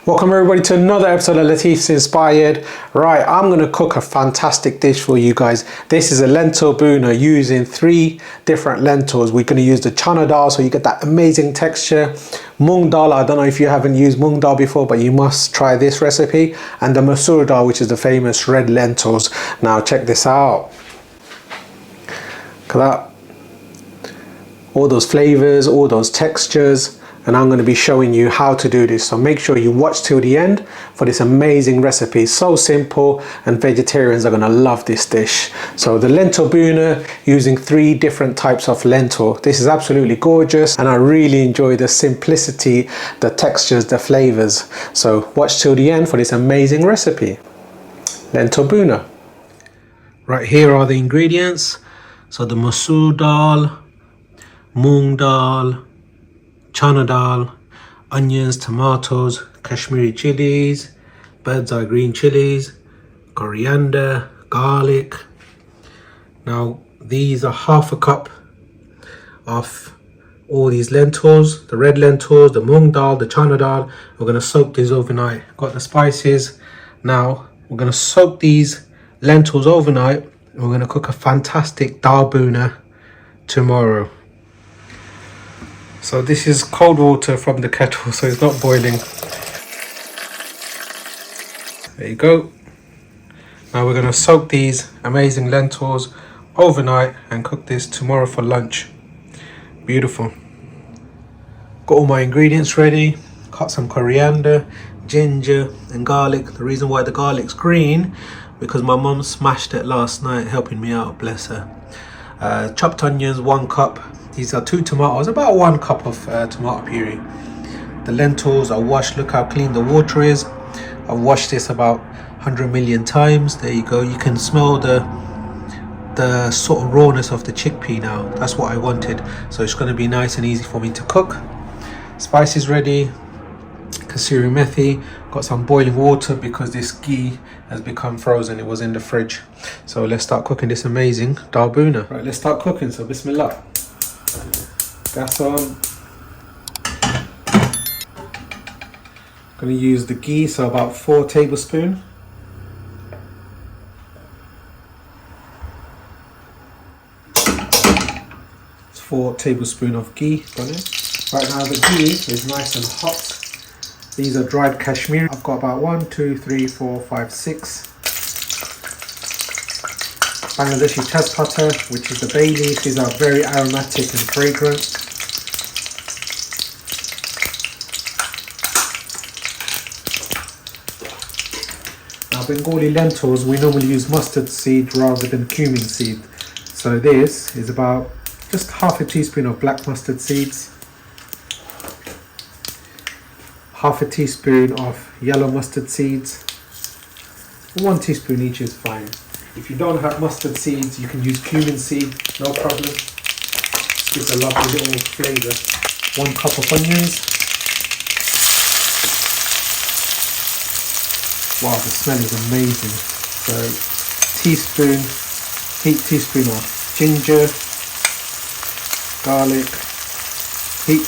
Welcome everybody to another episode of Latifs Inspired. Right, I'm going to cook a fantastic dish for you guys. This is a lentil bhuna using 3 different lentils. We're going to use the Chana dal so you get that amazing texture. Moong dal, I don't know if you haven't used Moong dal before, but you must try this recipe. And the Masoor dal, which is the famous red lentils. Now check this out. Look at that. All those flavors, all those textures. And I'm going to be showing you how to do this, so make sure you watch till the end for this amazing recipe. So simple, and vegetarians are going to love this dish. So the lentil bhuna using 3 different types of lentil. This is absolutely gorgeous, and I really enjoy the simplicity, the textures, the flavors. So watch till the end for this amazing recipe. Lentil bhuna. Right, here are the ingredients. So the Masoor dal, Moong dal, Chana dal, onions, tomatoes, Kashmiri chilies, bird's eye green chilies, coriander, garlic. Now these are half a cup of all these lentils, the red lentils, the Moong dal, the Chana dal. We're going to soak these overnight. Got the spices. Now we're going to soak these lentils overnight. We're going to cook a fantastic dal bhuna tomorrow. So this is cold water from the kettle, so it's not boiling. There you go. Now we're going to soak these amazing lentils overnight and cook this tomorrow for lunch. Beautiful. Got all my ingredients ready. Cut some coriander, ginger and garlic. The reason why the garlic's green, because my mum smashed it last night helping me out, bless her. Chopped onions, 1 cup. These are 2 tomatoes, about 1 cup of tomato puree. The lentils are washed. Look how clean the water is. I've washed this about 100 million times. There you go. You can smell the sort of rawness of the chickpea now. That's what I wanted. So it's going to be nice and easy for me to cook. Spices ready. Kasoori methi. Got some boiling water because this ghee has become frozen. It was in the fridge. So let's start cooking this amazing dal bhuna. Right, let's start cooking. So bismillah. Gas on. Going to use the ghee, so about 4 tablespoons. It's 4 tablespoons of ghee. Got it. Right now the ghee is nice and hot. These are dried Kashmiri. I've got about 1, 2, 3, 4, 5, 6. Bangladeshi tezpata, which is the Bayleaf. These are very aromatic and fragrant. Now Bengali lentils, we normally use mustard seed rather than cumin seed. So this is about just half a teaspoon of black mustard seeds, half a teaspoon of yellow mustard seeds. 1 teaspoon each is fine. If you don't have mustard seeds, you can use cumin seed, no problem. This gives a lovely little flavour. 1 cup of onions. Wow, the smell is amazing. So, heat teaspoon of ginger, garlic, heat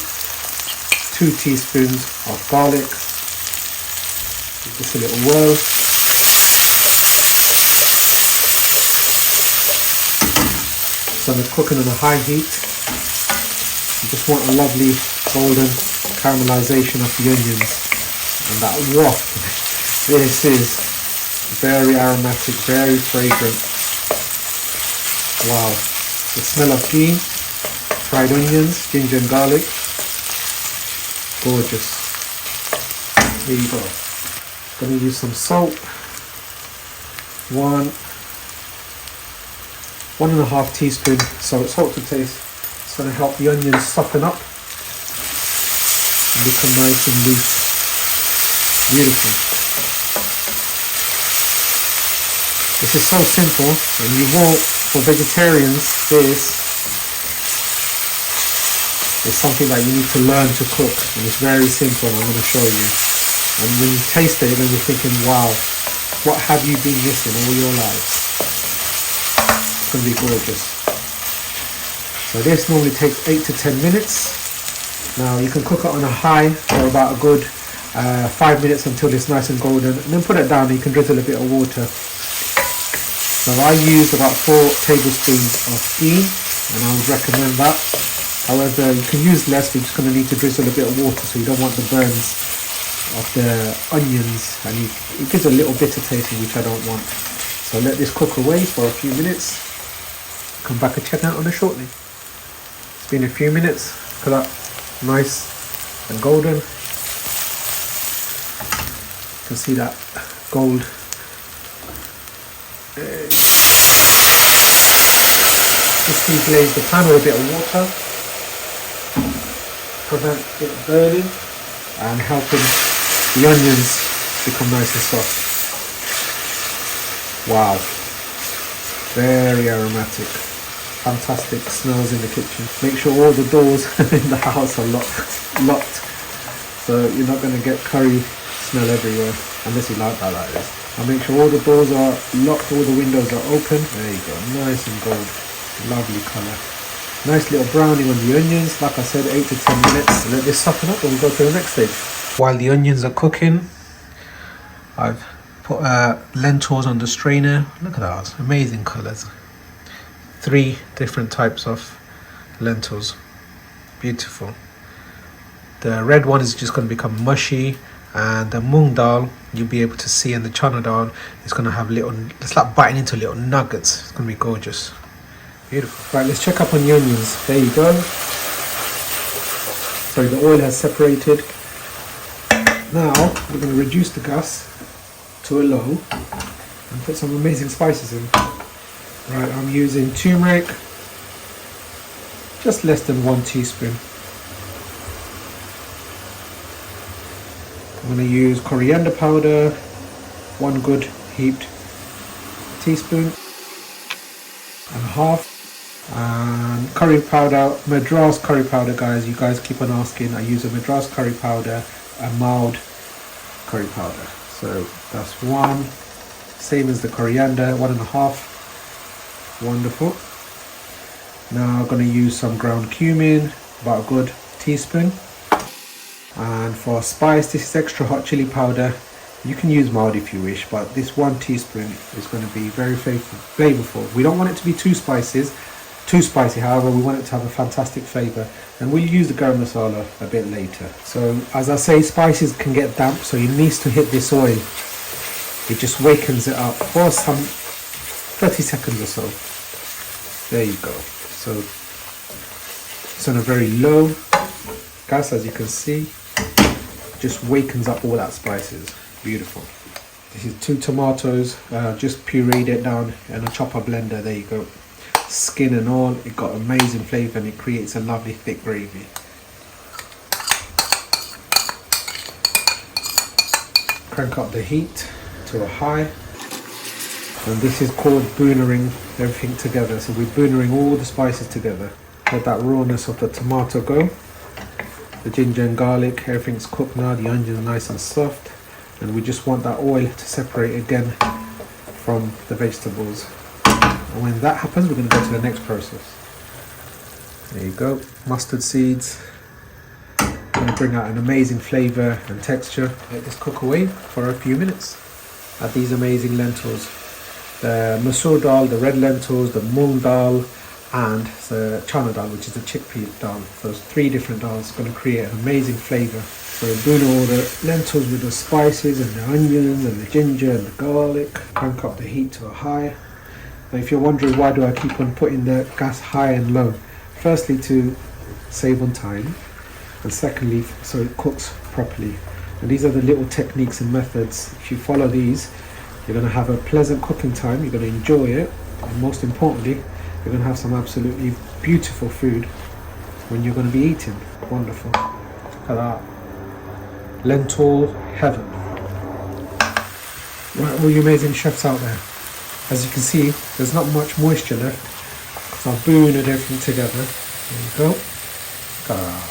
2 teaspoons of garlic. Just a little whirl. So I'm cooking on a high heat. You just want a lovely golden caramelization of the onions and that waft. This is very aromatic, very fragrant. Wow, the smell of ghee, fried onions, ginger and garlic, gorgeous. Here you go. Gonna use some salt. 1.5 teaspoon salt to taste. It's going to help the onions soften up and become nice and loose. Beautiful. This is so simple, and you won't, for vegetarians, this is something that you need to learn to cook, and it's very simple, and I'm going to show you. And when you taste it, you're going to be thinking, wow, what have you been missing all your lives? It's going to be gorgeous. So this normally takes 8 to 10 minutes. Now you can cook it on a high for about a good 5 minutes until it's nice and golden, and then put it down. You can drizzle a bit of water. So I used about 4 tablespoons of ghee, and I would recommend that. However, you can use less. You're just going to need to drizzle a bit of water, so you don't want the burns of the onions, and it gives a little bitter taste, which I don't want. So let this cook away for a few minutes. Come back and check out on it shortly. It's been a few minutes. Look at that, nice and golden. You can see that gold. Just deglaze the pan with a bit of water, prevent it burning and helping the onions become nice and soft. Wow, very aromatic, fantastic smells in the kitchen. Make sure all the doors in the house are locked, so you're not going to get curry smell everywhere, unless you like that, that is. And make sure all the doors are locked, all the windows are open. There you go, nice and gold, lovely colour. Nice little browning on the onions, like I said, 8 to 10 minutes. Let this soften up and we'll go to the next stage. While the onions are cooking, I've put lentils on the strainer. Look at that, amazing colours. 3 different types of lentils, beautiful. The red one is just going to become mushy, and the Moong dal you'll be able to see, and the Chana dal is going to have little, it's like biting into little nuggets. It's going to be gorgeous, beautiful. Right, let's check up on the onions. There you go. So the oil has separated. Now we're going to reduce the gas to a low and put some amazing spices in. Right, I'm using turmeric, just less than 1 teaspoon. I'm going to use coriander powder, 1 good heaped teaspoon and a half, and curry powder, Madras curry powder, guys. You guys keep on asking. I use a Madras curry powder, a mild curry powder. So that's 1, same as the coriander, 1.5. Wonderful. Now I'm going to use some ground cumin, about a good teaspoon. And for spice, this is extra hot chili powder. You can use mild if you wish, but this 1 teaspoon is going to be very flavorful. We don't want it to be too spicy, however we want it to have a fantastic flavour, and we'll use the garam masala a bit later. So as I say, spices can get damp, so it needs to hit this oil. It just wakens it up for some 30 seconds or so. There you go. So it's on a very low gas, as you can see. Just wakens up all that spices. Beautiful. This is 2 tomatoes, just pureed it down in a chopper blender. There you go. Skin and all, it got amazing flavour, and it creates a lovely thick gravy. Crank up the heat to a high, and this is called boonering everything together. So we're boonering all the spices together. Let that rawness of the tomato go. The ginger and garlic, everything's cooked now. The onions are nice and soft, and we just want that oil to separate again from the vegetables. And when that happens, we're going to go to the next process. There you go, mustard seeds. Going to bring out an amazing flavour and texture. Let this cook away for a few minutes. Add these amazing lentils. The Masoor dal, the red lentils, the Moong dal, and the Chana dal, which is the chickpea dal. Those 3 different dals are going to create an amazing flavour. So boon all the lentils with the spices and the onions and the ginger and the garlic. Crank up the heat to a high. Now if you're wondering why do I keep on putting the gas high and low, firstly to save on time, and secondly so it cooks properly. And these are the little techniques and methods. If you follow these, you're going to have a pleasant cooking time, you're going to enjoy it, and most importantly, you're going to have some absolutely beautiful food when you're going to be eating. Wonderful. Look at that. Lentil heaven. Right, all you amazing chefs out there. As you can see, there's not much moisture left because I've booned everything together. There you go. Look at that.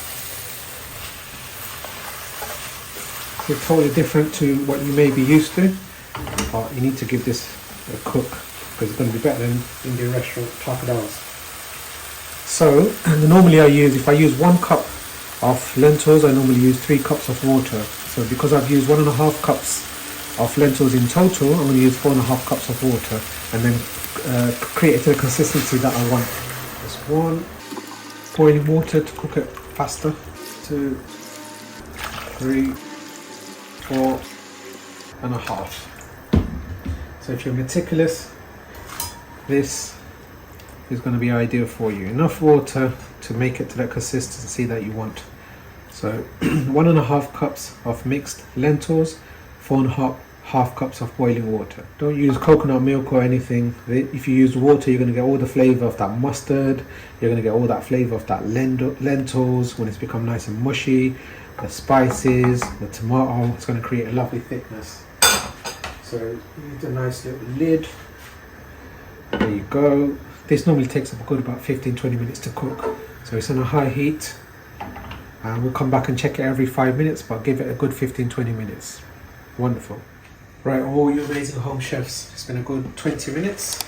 It's totally different to what you may be used to, but you need to give this a cook because it's going to be better than Indian restaurant crocodiles. So, and normally if I use 1 cup of lentils, I normally use 3 cups of water. So because I've used 1.5 cups of lentils in total, I'm going to use 4.5 cups of water and then create it to the consistency that I want. Just 1 boiling water to cook it faster. 2, 3, 4.5. So if you're meticulous, this is going to be ideal for you. Enough water to make it to that consistency that you want. So 1.5 cups of mixed lentils, 4.5 cups of boiling water. Don't use coconut milk or anything. If you use water, you're going to get all the flavour of that mustard, you're going to get all that flavour of that lentils when it's become nice and mushy, the spices, the tomato. It's going to create a lovely thickness. So you need a nice little lid. There you go. This normally takes a good about 15-20 minutes to cook. So it's on a high heat. And we'll come back and check it every 5 minutes, but give it a good 15-20 minutes. Wonderful. Right, all you amazing home chefs, it's been a good 20 minutes.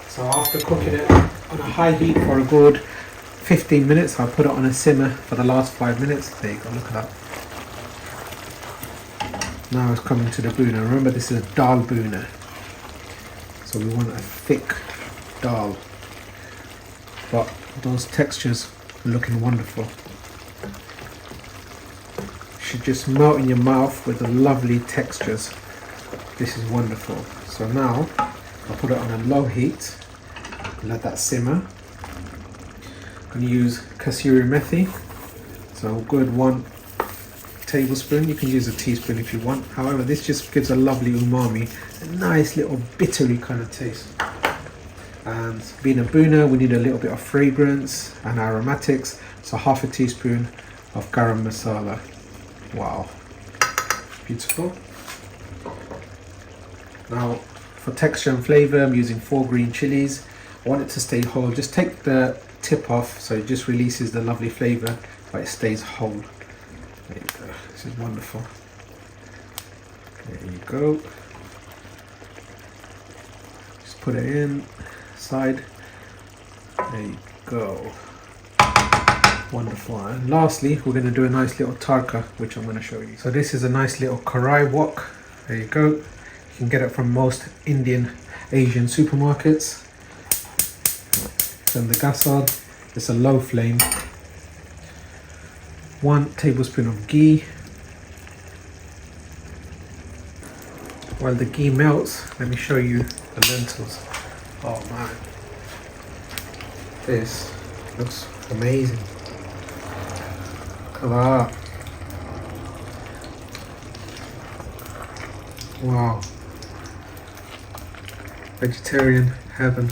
So after cooking it on a high heat for a good 15 minutes, I'll put it on a simmer for the last 5 minutes. There you go, look at that. Now it's coming to the bhuna. Remember, this is a dal bhuna. So we want a thick dal. But those textures are looking wonderful. Should just melt in your mouth with the lovely textures. This is wonderful. So now I'll put it on a low heat, let that simmer. I'm going to use kasoori methi, so a good 1 tablespoon. You can use a teaspoon if you want. However, this just gives a lovely umami, a nice little bittery kind of taste. And being a bhuna, we need a little bit of fragrance and aromatics, so half a teaspoon of garam masala. Wow, beautiful. Now for texture and flavour, I'm using 4 green chilies. I want it to stay whole. Just take the tip off so it just releases the lovely flavour, but it stays whole. There you go, this is wonderful. There you go. Just put it in, side. There you go. Wonderful. And lastly, we're going to do a nice little tadka, which I'm going to show you. So this is a nice little karai wok. There you go. You can get it from most Indian, Asian supermarkets. Turn the gas on. It's a low flame. 1 tablespoon of ghee. While the ghee melts, let me show you the lentils. Oh man, this looks amazing. Look at that. Wow. Vegetarian heaven.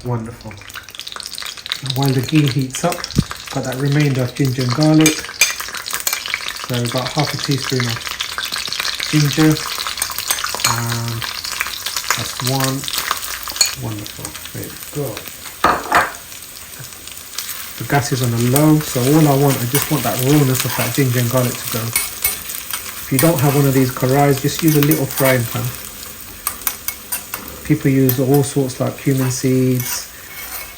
Wonderful. And while the ghee heats up, got that remainder of ginger and garlic. So about half a teaspoon of ginger. And that's 1. Wonderful. There you go. The gas is on a low, so all I just want that rawness of that ginger and garlic to go. If you don't have one of these karais, just use a little frying pan. People use all sorts like cumin seeds,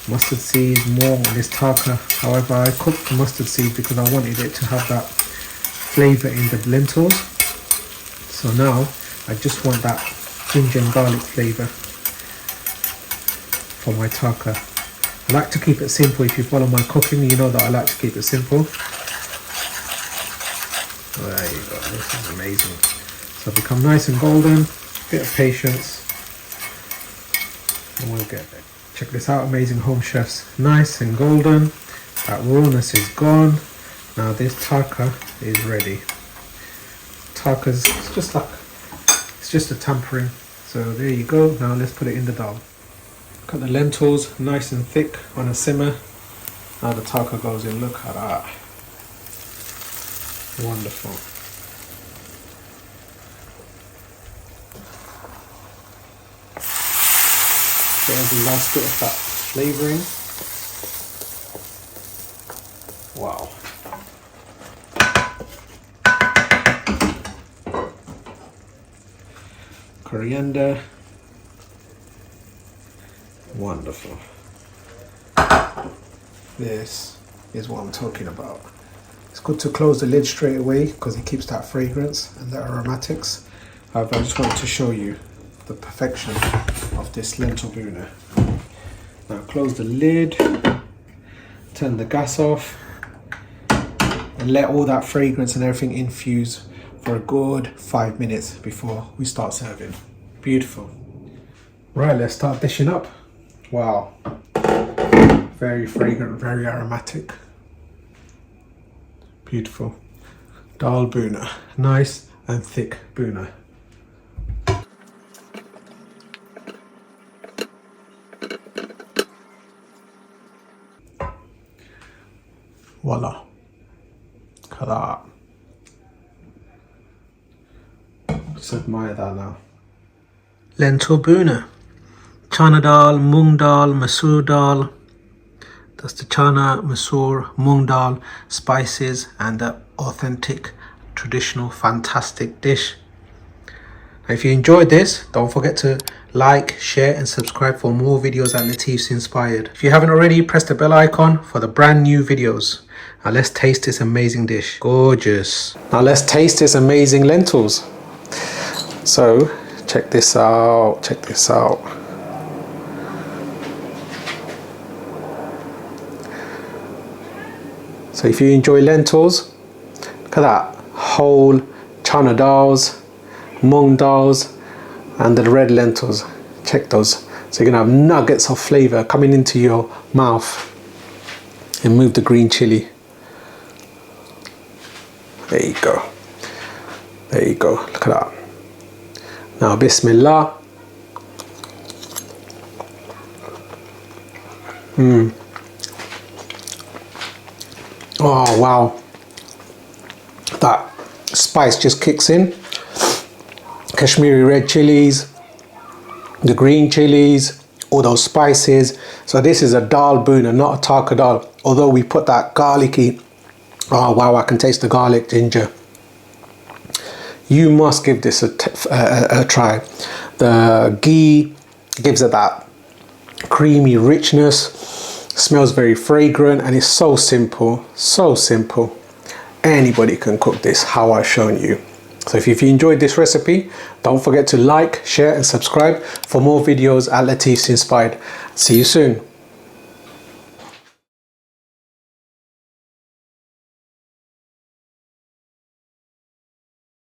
mustard seeds, moong on this tadka. However, I cooked the mustard seed because I wanted it to have that flavour in the lentils. So now I just want that ginger and garlic flavour for my tadka. I like to keep it simple. If you follow my cooking, you know that I like to keep it simple. There you go, this is amazing. So become nice and golden, bit of patience, and we'll get there. Check this out, amazing home chefs. Nice and golden, that rawness is gone. Now this tadka is ready. Tadka's it's just a tampering. So there you go. Now let's put it in the dal. Cut the lentils nice and thick on a simmer. Now the tadka goes in. Look at that. Wonderful. Get every last bit of that flavouring. Wow. Coriander. Wonderful. This is what I'm talking about. It's good to close the lid straight away because it keeps that fragrance and the aromatics. However, I just wanted to show you the perfection of this lentil bhuna. Now close the lid, turn the gas off, and let all that fragrance and everything infuse for a good 5 minutes before we start serving. Beautiful. Right, let's start dishing up. Wow. Very fragrant, very aromatic. Beautiful. Dal bhuna. Nice and thick bhuna. Voila. Look at that. Just admire that now. Lentil bhuna. Chana dal, Moong dal, Masoor dal. That's the Chana, Masoor, Moong dal, spices, and the authentic, traditional, fantastic dish. Now, if you enjoyed this, don't forget to like, share, and subscribe for more videos at Latifs Inspired. If you haven't already, press the bell icon for the brand new videos. Now let's taste this amazing dish. Gorgeous. Now let's taste this amazing lentils. So check this out, check this out. So if you enjoy lentils, look at that, whole Chana dals, Moong dals, and the red lentils. Check those. So you're gonna have nuggets of flavor coming into your mouth. And move the green chili. There you go. There you go. Look at that. Now, Bismillah. Oh, wow. That spice just kicks in. Kashmiri red chilies, the green chilies, all those spices. So this is a dal bhuna, not a Tadka dal. Although we put that garlicky, oh wow, I can taste the garlic, ginger. You must give this a try. The ghee gives it that creamy richness, smells very fragrant, and it's so simple, so simple. Anybody can cook this how I've shown you. So if you enjoyed this recipe, don't forget to like, share, and subscribe for more videos at Latifs Inspired. See you soon.